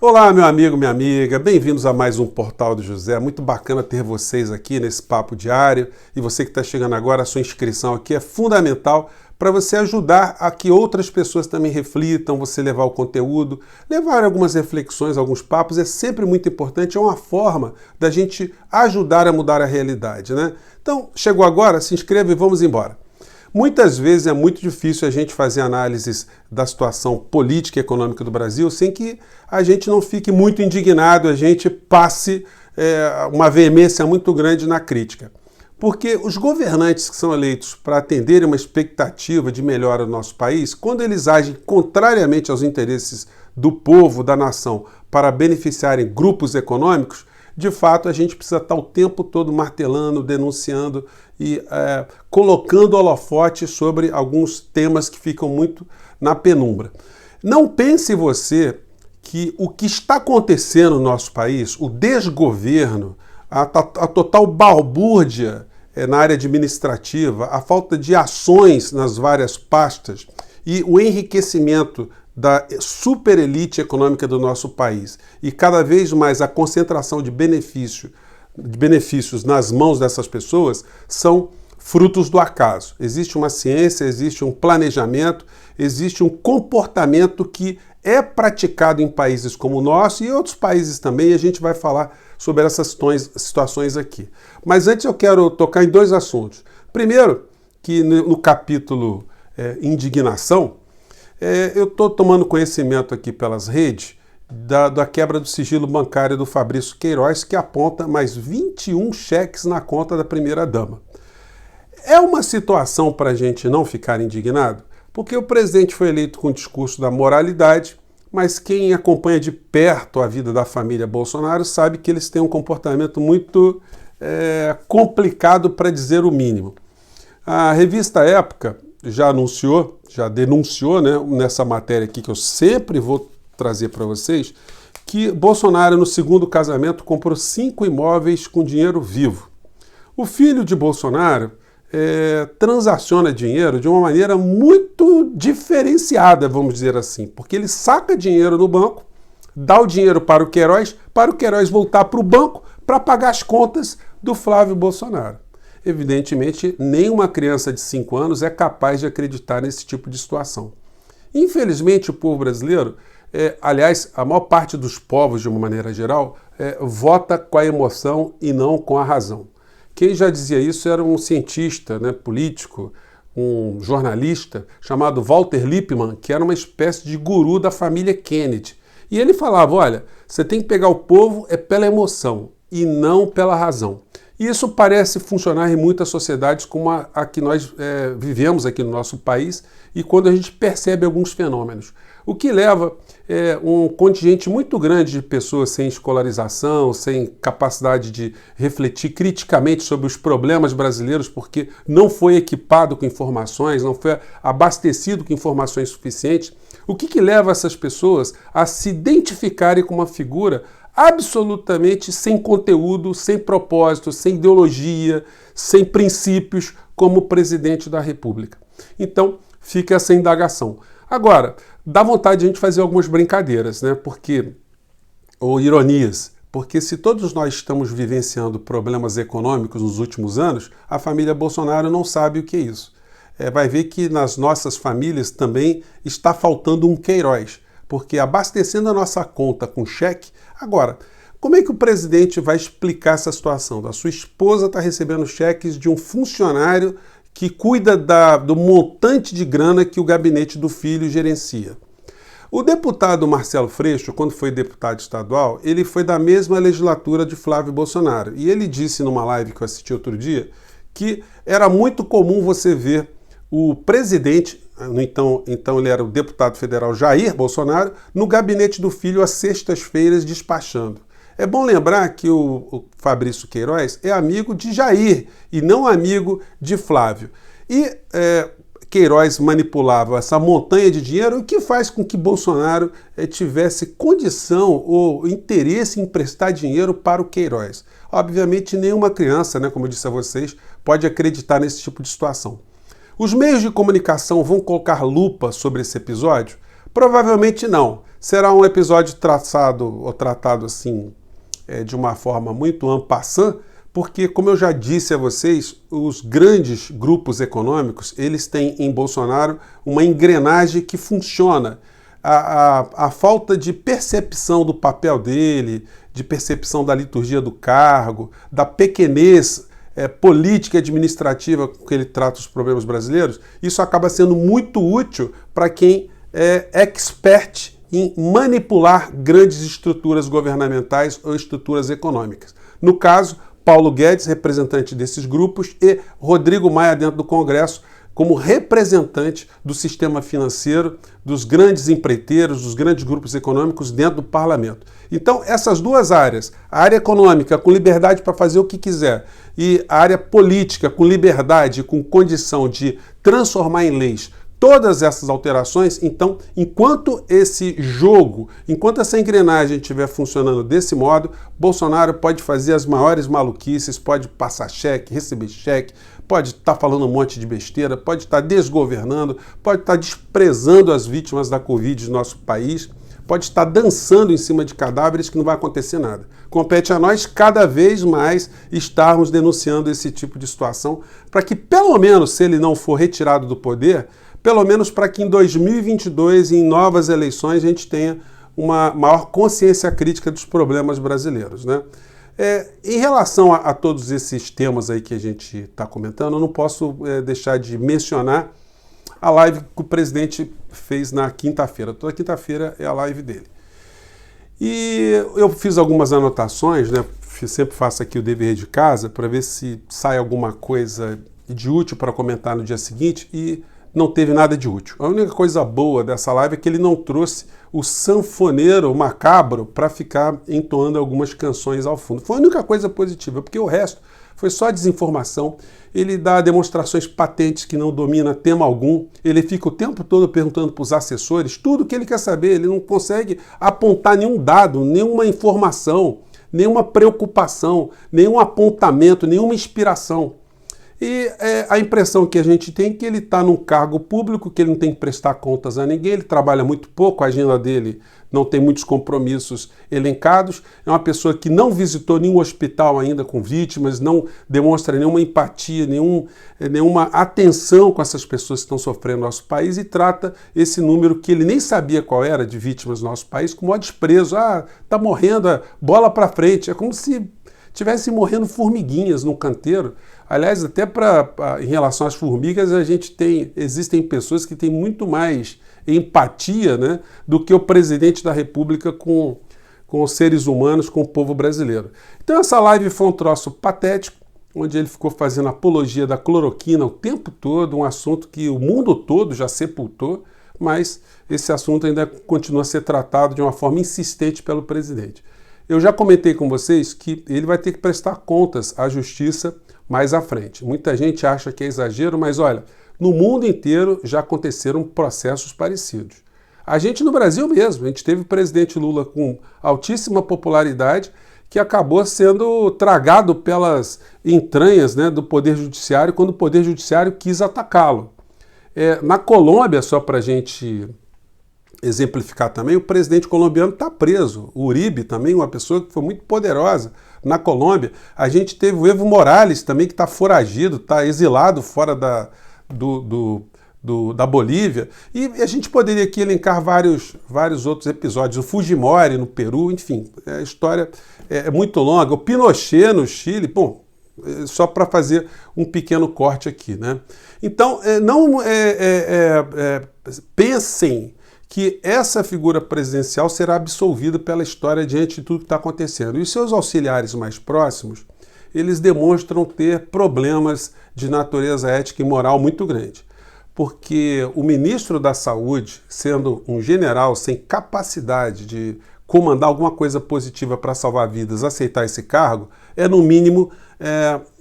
Olá, meu amigo, minha amiga, bem-vindos a mais um Portal do José. Muito bacana ter vocês aqui nesse papo diário. E você que está chegando agora, a sua inscrição aqui é fundamental para você ajudar a que outras pessoas também reflitam, você levar o conteúdo, levar algumas reflexões, alguns papos. É sempre muito importante, é uma forma da gente ajudar a mudar a realidade, né? Então, chegou agora, se inscreva e vamos embora. Muitas vezes é muito difícil a gente fazer análises da situação política e econômica do Brasil sem que a gente não fique muito indignado, a gente passe uma veemência muito grande na crítica. Porque os governantes que são eleitos para atenderem uma expectativa de melhora do nosso país, quando eles agem contrariamente aos interesses do povo, da nação, para beneficiarem grupos econômicos, de fato, a gente precisa estar o tempo todo martelando, denunciando e colocando holofote sobre alguns temas que ficam muito na penumbra. Não pense você que o que está acontecendo no nosso país, o desgoverno, a total balbúrdia na área administrativa, a falta de ações nas várias pastas e o enriquecimento da superelite econômica do nosso país e cada vez mais a concentração de benefícios nas mãos dessas pessoas são frutos do acaso. Existe uma ciência, existe um planejamento, existe um comportamento que é praticado em países como o nosso e outros países também, e a gente vai falar sobre essas situações aqui. Mas antes eu quero tocar em dois assuntos. Primeiro, que no capítulo indignação, eu estou tomando conhecimento aqui pelas redes da quebra do sigilo bancário do Fabrício Queiroz, que aponta mais 21 cheques na conta da primeira-dama. É uma situação para a gente não ficar indignado, porque o presidente foi eleito com o discurso da moralidade, mas quem acompanha de perto a vida da família Bolsonaro sabe que eles têm um comportamento muito complicado, para dizer o mínimo. A revista Época já denunciou, né, nessa matéria aqui que eu sempre vou trazer para vocês, que Bolsonaro, no segundo casamento, comprou 5 imóveis com dinheiro vivo. O filho de Bolsonaro transaciona dinheiro de uma maneira muito diferenciada, vamos dizer assim, porque ele saca dinheiro no banco, dá o dinheiro para o Queiroz voltar para o banco para pagar as contas do Flávio Bolsonaro. Evidentemente, nenhuma criança de 5 anos é capaz de acreditar nesse tipo de situação. Infelizmente, o povo brasileiro, aliás, a maior parte dos povos, de uma maneira geral, vota com a emoção e não com a razão. Quem já dizia isso era um cientista, né, político, um jornalista chamado Walter Lippmann, que era uma espécie de guru da família Kennedy. E ele falava, olha, você tem que pegar o povo pela emoção e não pela razão. E isso parece funcionar em muitas sociedades como a que nós vivemos aqui no nosso país e quando a gente percebe alguns fenômenos. O que leva um contingente muito grande de pessoas sem escolarização, sem capacidade de refletir criticamente sobre os problemas brasileiros, porque não foi equipado com informações, não foi abastecido com informações suficientes. O que leva essas pessoas a se identificarem com uma figura absolutamente sem conteúdo, sem propósito, sem ideologia, sem princípios, como presidente da República. Então, fica essa indagação. Agora, dá vontade de a gente fazer algumas brincadeiras, né? Ou ironias, porque se todos nós estamos vivenciando problemas econômicos nos últimos anos, a família Bolsonaro não sabe o que é isso. Vai ver que nas nossas famílias também está faltando um Queiroz, porque abastecendo a nossa conta com cheque. Agora, como é que o presidente vai explicar essa situação? A sua esposa está recebendo cheques de um funcionário que cuida do montante de grana que o gabinete do filho gerencia. O deputado Marcelo Freixo, quando foi deputado estadual, ele foi da mesma legislatura de Flávio Bolsonaro. E ele disse numa live que eu assisti outro dia que era muito comum você ver o presidente, então ele era o deputado federal Jair Bolsonaro, no gabinete do filho às sextas-feiras despachando. É bom lembrar que o Fabrício Queiroz é amigo de Jair e não amigo de Flávio. E Queiroz manipulava essa montanha de dinheiro, o que faz com que Bolsonaro tivesse condição ou interesse em emprestar dinheiro para o Queiroz. Obviamente, nenhuma criança, né, como eu disse a vocês, pode acreditar nesse tipo de situação. Os meios de comunicação vão colocar lupa sobre esse episódio Provavelmente não. Será um episódio tratado assim, de uma forma muito en passant, porque, como eu já disse a vocês, os grandes grupos econômicos, eles têm em Bolsonaro uma engrenagem que funciona. A falta de percepção do papel dele, de percepção da liturgia do cargo, da pequenez política e administrativa com que ele trata os problemas brasileiros, isso acaba sendo muito útil para quem é expert em manipular grandes estruturas governamentais ou estruturas econômicas. No caso, Paulo Guedes, representante desses grupos, e Rodrigo Maia dentro do Congresso, como representante do sistema financeiro, dos grandes empreiteiros, dos grandes grupos econômicos dentro do parlamento. Então, essas duas áreas, a área econômica com liberdade para fazer o que quiser e a área política com liberdade, com condição de transformar em leis todas essas alterações, então, enquanto esse jogo, enquanto essa engrenagem estiver funcionando desse modo, Bolsonaro pode fazer as maiores maluquices, pode passar cheque, receber cheque, pode estar falando um monte de besteira, pode estar desgovernando, pode estar desprezando as vítimas da Covid do nosso país, pode estar dançando em cima de cadáveres que não vai acontecer nada. Compete a nós cada vez mais estarmos denunciando esse tipo de situação para que, pelo menos, se ele não for retirado do poder, pelo menos para que em 2022, em novas eleições, a gente tenha uma maior consciência crítica dos problemas brasileiros, né? Em relação a todos esses temas aí que a gente está comentando, eu não posso deixar de mencionar a live que o presidente fez na quinta-feira. Toda quinta-feira é a live dele. E eu fiz algumas anotações, né? Sempre faço aqui o dever de casa para ver se sai alguma coisa de útil para comentar no dia seguinte e não teve nada de útil. A única coisa boa dessa live é que ele não trouxe o sanfoneiro macabro para ficar entoando algumas canções ao fundo. Foi a única coisa positiva, porque o resto foi só desinformação. Ele dá demonstrações patentes que não domina tema algum. Ele fica o tempo todo perguntando para os assessores tudo que ele quer saber. Ele não consegue apontar nenhum dado, nenhuma informação, nenhuma preocupação, nenhum apontamento, nenhuma inspiração. E a impressão que a gente tem é que ele está num cargo público, que ele não tem que prestar contas a ninguém, ele trabalha muito pouco, a agenda dele não tem muitos compromissos elencados, é uma pessoa que não visitou nenhum hospital ainda com vítimas, não demonstra nenhuma empatia, nenhuma atenção com essas pessoas que estão sofrendo no nosso país e trata esse número que ele nem sabia qual era de vítimas no nosso país com o maior desprezo. Ah, tá morrendo, bola para frente. É como se tivessem morrendo formiguinhas no canteiro. Aliás, até em relação às formigas, existem pessoas que têm muito mais empatia, né, do que o presidente da República com os seres humanos, com o povo brasileiro. Então essa live foi um troço patético, onde ele ficou fazendo apologia da cloroquina o tempo todo, um assunto que o mundo todo já sepultou, mas esse assunto ainda continua a ser tratado de uma forma insistente pelo presidente. Eu já comentei com vocês que ele vai ter que prestar contas à justiça mais à frente. Muita gente acha que é exagero, mas olha, no mundo inteiro já aconteceram processos parecidos. A gente no Brasil mesmo, a gente teve o presidente Lula com altíssima popularidade que acabou sendo tragado pelas entranhas, né, do Poder Judiciário quando o Poder Judiciário quis atacá-lo. Na Colômbia, só para a gente exemplificar também, o presidente colombiano está preso. O Uribe também, uma pessoa que foi muito poderosa na Colômbia. A gente teve o Evo Morales também, que está foragido, está exilado fora da Bolívia. E a gente poderia aqui elencar vários outros episódios. O Fujimori no Peru, enfim, a história é muito longa. O Pinochet no Chile, bom, só para fazer um pequeno corte aqui, né? Então, pensem que essa figura presidencial será absolvida pela história diante de tudo que está acontecendo. E os seus auxiliares mais próximos, eles demonstram ter problemas de natureza ética e moral muito grande. Porque o ministro da Saúde, sendo um general sem capacidade de comandar alguma coisa positiva para salvar vidas, aceitar esse cargo, é no mínimo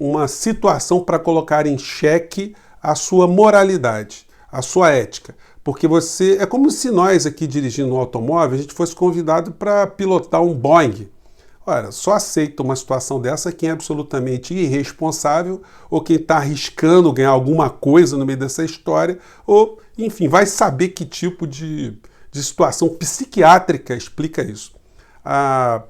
uma situação para colocar em xeque a sua moralidade, a sua ética. Porque é como se nós aqui dirigindo um automóvel, a gente fosse convidado para pilotar um Boeing. Olha, só aceita uma situação dessa quem é absolutamente irresponsável ou quem está arriscando ganhar alguma coisa no meio dessa história ou, enfim, vai saber que tipo de de situação psiquiátrica explica isso. A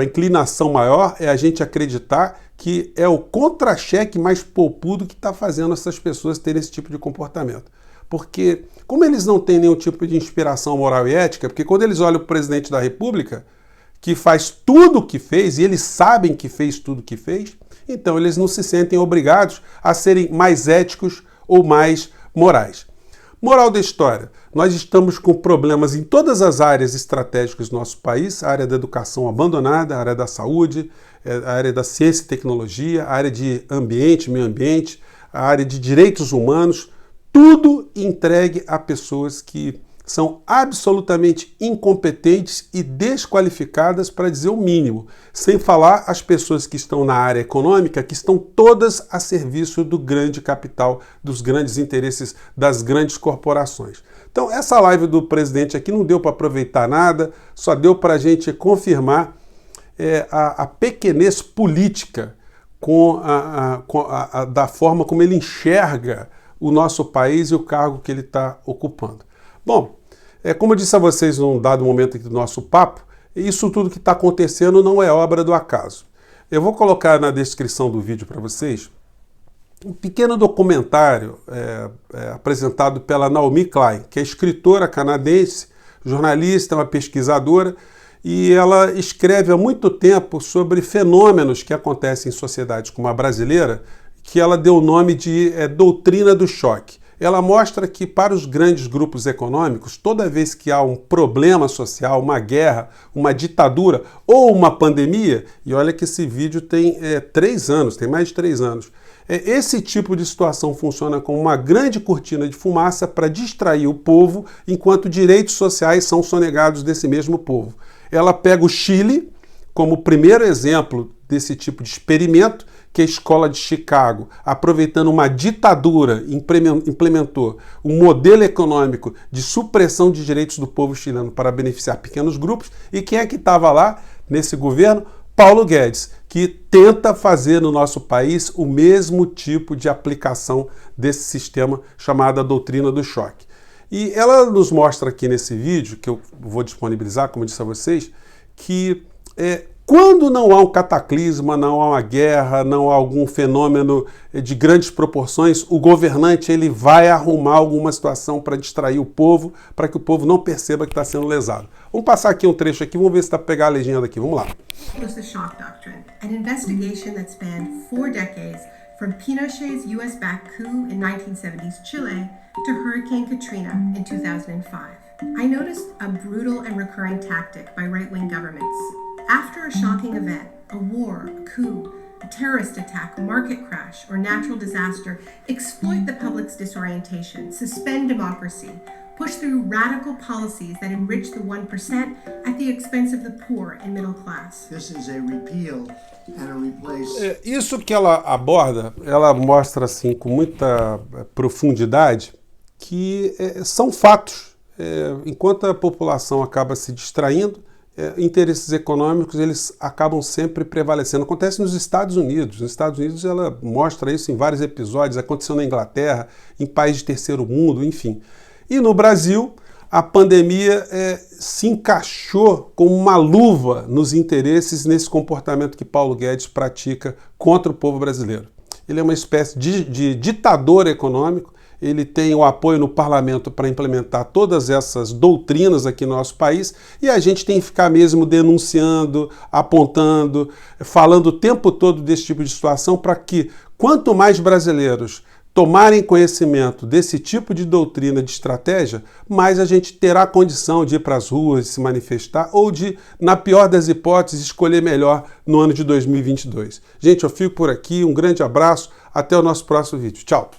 inclinação maior é a gente acreditar que é o contra-cheque mais poupudo que está fazendo essas pessoas terem esse tipo de comportamento. Porque, como eles não têm nenhum tipo de inspiração moral e ética, porque quando eles olham o presidente da República, que faz tudo o que fez, e eles sabem que fez tudo o que fez, então eles não se sentem obrigados a serem mais éticos ou mais morais. Moral da história, nós estamos com problemas em todas as áreas estratégicas do nosso país, a área da educação abandonada, a área da saúde, a área da ciência e tecnologia, a área de ambiente, meio ambiente, a área de direitos humanos, tudo entregue a pessoas que são absolutamente incompetentes e desqualificadas, para dizer o mínimo, sem falar as pessoas que estão na área econômica, que estão todas a serviço do grande capital, dos grandes interesses das grandes corporações. Então, essa live do presidente aqui não deu para aproveitar nada, só deu para a gente confirmar a pequenez política da forma como ele enxerga o nosso país e o cargo que ele está ocupando. Bom, como eu disse a vocês num dado momento aqui do nosso papo, isso tudo que está acontecendo não é obra do acaso. Eu vou colocar na descrição do vídeo para vocês um pequeno documentário apresentado pela Naomi Klein, que é escritora canadense, jornalista, uma pesquisadora, e ela escreve há muito tempo sobre fenômenos que acontecem em sociedades como a brasileira, que ela deu o nome de doutrina do choque. Ela mostra que para os grandes grupos econômicos, toda vez que há um problema social, uma guerra, uma ditadura ou uma pandemia, e olha que esse vídeo tem 3 anos, tem mais de 3 anos, esse tipo de situação funciona como uma grande cortina de fumaça para distrair o povo, enquanto direitos sociais são sonegados desse mesmo povo. Ela pega o Chile como primeiro exemplo desse tipo de experimento, que a escola de Chicago, aproveitando uma ditadura, implementou um modelo econômico de supressão de direitos do povo chileno para beneficiar pequenos grupos. E quem é que estava lá nesse governo? Paulo Guedes, que tenta fazer no nosso país o mesmo tipo de aplicação desse sistema chamado a doutrina do choque. E ela nos mostra aqui nesse vídeo, que eu vou disponibilizar, como eu disse a vocês, que quando não há um cataclisma, não há uma guerra, não há algum fenômeno de grandes proporções, o governante ele vai arrumar alguma situação para distrair o povo, para que o povo não perceba que está sendo lesado. Vamos passar aqui um trecho aqui, vamos ver se dá para pegar a legenda aqui. Vamos lá. Was the shock doctrine, an investigation that spanned 4 decades, from Pinochet's US-backed coup in 1970s Chile to Hurricane Katrina in 2005. I noticed a brutal and recurring tactic by right-wing governments. After a shocking event, a war, a coup, a terrorist attack, market crash, or natural disaster, exploit the public's disorientation, suspend democracy, push through radical policies that enrich the 1% at the expense of the poor and middle class. This is a repeal and a replace. Isso que ela aborda, ela mostra assim com muita profundidade que são fatos. Enquanto a população acaba se distraindo, interesses econômicos eles acabam sempre prevalecendo. Acontece nos Estados Unidos. Nos Estados Unidos ela mostra isso em vários episódios, aconteceu na Inglaterra, em países de terceiro mundo, enfim. E no Brasil, a pandemia se encaixou como uma luva nos interesses, nesse comportamento que Paulo Guedes pratica contra o povo brasileiro. Ele é uma espécie de ditador econômico. Ele tem o apoio no parlamento para implementar todas essas doutrinas aqui no nosso país, e a gente tem que ficar mesmo denunciando, apontando, falando o tempo todo desse tipo de situação, para que quanto mais brasileiros tomarem conhecimento desse tipo de doutrina, de estratégia, mais a gente terá condição de ir para as ruas, de se manifestar, ou de, na pior das hipóteses, escolher melhor no ano de 2022. Gente, eu fico por aqui, um grande abraço, até o nosso próximo vídeo. Tchau!